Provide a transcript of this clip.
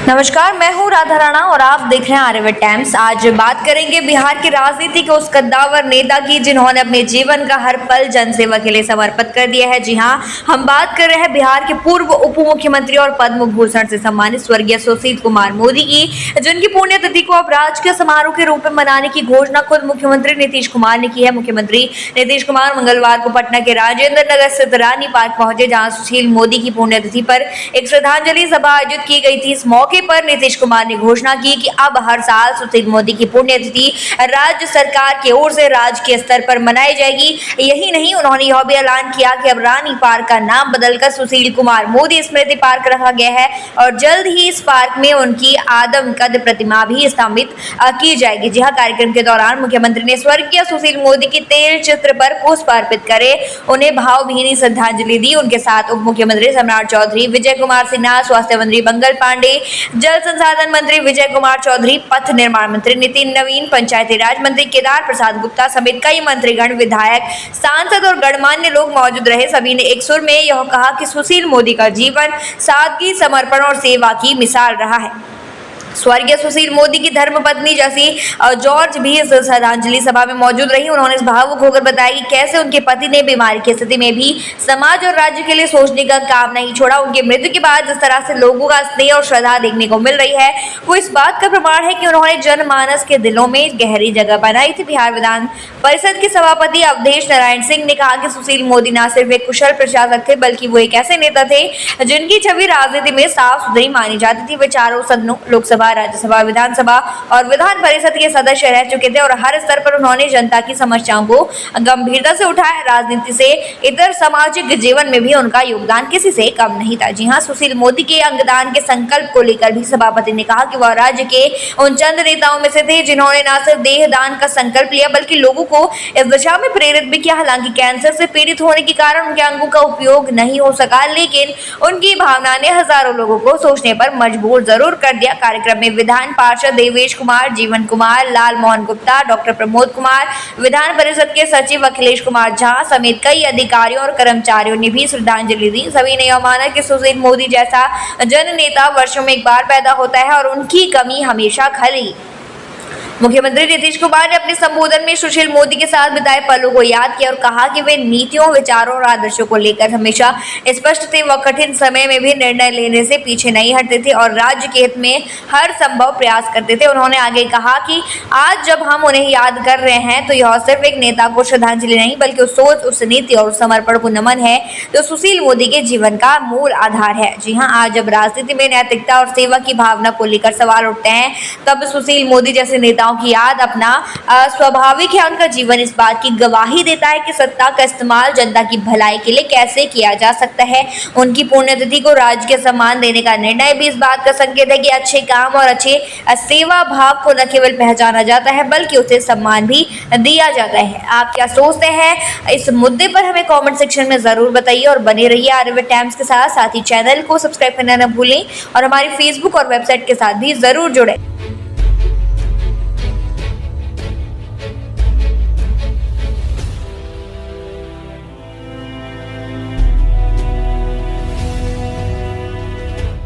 नमस्कार, मैं हूँ राधा राणा और आप देख रहे हैं आर्यव्रत टाइम्स। आज बात करेंगे बिहार की राजनीति के उस कद्दावर नेता की जिन्होंने अपने जीवन का हर पल जनसेवा के लिए समर्पित कर दिया है। जी हाँ, हम बात कर रहे हैं बिहार के पूर्व उप मुख्यमंत्री और पद्म भूषण से सम्मानित स्वर्गीय सुशील कुमार मोदी की, जिनकी पुण्यतिथि को अब राजकीय समारोह के रूप में मनाने की घोषणा खुद मुख्यमंत्री नीतीश कुमार ने की है। मुख्यमंत्री नीतीश कुमार मंगलवार को पटना के राजेंद्र नगर स्थित रानी पार्क पहुंचे, जहां सुशील मोदी की पुण्यतिथि पर एक श्रद्धांजलि सभा आयोजित की गई थी। इस मौके पर नीतीश कुमार ने घोषणा की कि अब हर साल सुशील मोदी की पुण्यतिथि राज्य सरकार की ओर से राजकीय स्तर पर मनाई जाएगी। यही नहीं, उन्होंने यह भी ऐलान किया कि अब रानी पार्क का नाम बदलकर सुशील कुमार मोदी स्मृति पार्क रखा गया है और जल्द ही इस पार्क में उनकी आदमकद प्रतिमा भी स्थापित की जाएगी। जी हाँ, कार्यक्रम के दौरान मुख्यमंत्री ने स्वर्गीय सुशील मोदी की तेल चित्र पर पुष्प अर्पित करे, उन्हें भावभीनी श्रद्धांजलि दी। उनके साथ उप मुख्यमंत्री सम्राट चौधरी, विजय कुमार सिन्हा, स्वास्थ्य मंत्री मंगल पांडे, जल संसाधन मंत्री विजय कुमार चौधरी, पथ निर्माण मंत्री नितिन नवीन, पंचायती राज मंत्री केदार प्रसाद गुप्ता समेत कई मंत्रीगण, विधायक, सांसद और गणमान्य लोग मौजूद रहे। सभी ने एक सुर में यह कहा कि सुशील मोदी का जीवन सादगी, समर्पण और सेवा की मिसाल रहा है। स्वर्गीय सुशील मोदी की धर्मपत्नी जैसी जॉर्ज भी इस श्रद्धांजलि सभा में मौजूद रही। उन्होंने भावुक होकर बताया कि कैसे उनके पति ने बीमारी की स्थिति में भी समाज और राज्य के लिए सोचने का काम नहीं छोड़ा। उनकी मृत्यु के बाद जिस तरह से लोगों का स्नेह और श्रद्धा देखने को मिल रही है, वो इस बात का प्रमाण है कि उन्होंने जनमानस के दिलों में गहरी जगह बनाई थी। बिहार विधान परिषद के सभापति अवधेश नारायण सिंह ने कहा कि सुशील मोदी न सिर्फ एक कुशल प्रशासक थे, बल्कि वो एक ऐसे नेता थे जिनकी छवि राजनीति में साफ सुथरी मानी जाती थी। वे चारों सदनों, लोकसभा, राज्यसभा, विधानसभा और विधान परिषद के सदस्य रह चुके थे और हर स्तर पर उन्होंने जनता की समस्याओं को गंभीरता से उठाया। राजनीति से इतर सामाजिक जीवन में भी उनका योगदान किसी से कम नहीं था। जी हाँ, सुशील मोदी के अंगदान के संकल्प को लेकर भी सभापति ने कहा कि वह राज्य के उन चंद नेताओं में से थे जिन्होंने न सिर्फ देह दान का संकल्प लिया, बल्कि लोगों को इस दिशा में प्रेरित भी किया। हालांकि कैंसर से पीड़ित होने के कारण उनके अंगों का उपयोग नहीं हो सका, लेकिन उनकी भावना ने हजारों लोगों को सोचने पर मजबूर जरूर कर दिया। कार्यक्रम में विधान पार्षद देवेश कुमार, जीवन कुमार, लाल मोहन गुप्ता, डॉक्टर प्रमोद कुमार, विधान परिषद के सचिव अखिलेश कुमार झा समेत कई अधिकारियों और कर्मचारियों ने भी श्रद्धांजलि दी। सभी ने यह माना कि सुशील मोदी जैसा जन नेता वर्षों में एक बार पैदा होता है और उनकी कमी हमेशा खली। मुख्यमंत्री नीतीश कुमार ने अपने संबोधन में सुशील मोदी के साथ बिताए पलों को याद किया और कहा कि वे नीतियों, विचारों और आदर्शों को लेकर हमेशा स्पष्ट थे। वह कठिन समय में भी निर्णय लेने से पीछे नहीं हटते थे और राज्य के हित में हर संभव प्रयास करते थे। उन्होंने आगे कहा कि आज जब हम उन्हें याद कर रहे हैं तो यह सिर्फ एक नेता को श्रद्धांजलि नहीं, बल्कि उस सोच, उस नीति और समर्पण को नमन है जो सुशील मोदी के जीवन का मूल आधार है। जी हाँ, आज जब राजनीति में नैतिकता और सेवा की भावना को लेकर सवाल उठते हैं, तब सुशील मोदी जैसे नेताओं की याद अपना स्वाभाविक है। उनका जीवन इस बात की गवाही देता है कि सत्ता का इस्तेमाल जनता की भलाई के लिए कैसे किया जा सकता है। उनकी पुण्यतिथि को राज्य के सम्मान देने का निर्णय भी इस बात का संकेत है कि अच्छे काम और अच्छे सेवा भाव को न केवल पहचाना जाता है, बल्कि उसे सम्मान भी दिया जाता है। आप क्या सोचते हैं इस मुद्दे पर? हमें कमेंट सेक्शन में जरूर बताइए और बने रहिए आर्यव्रत टाइम्स के साथ ही चैनल को सब्सक्राइब करना न भूलें और हमारी फेसबुक और वेबसाइट के साथ भी जरूर जुड़े।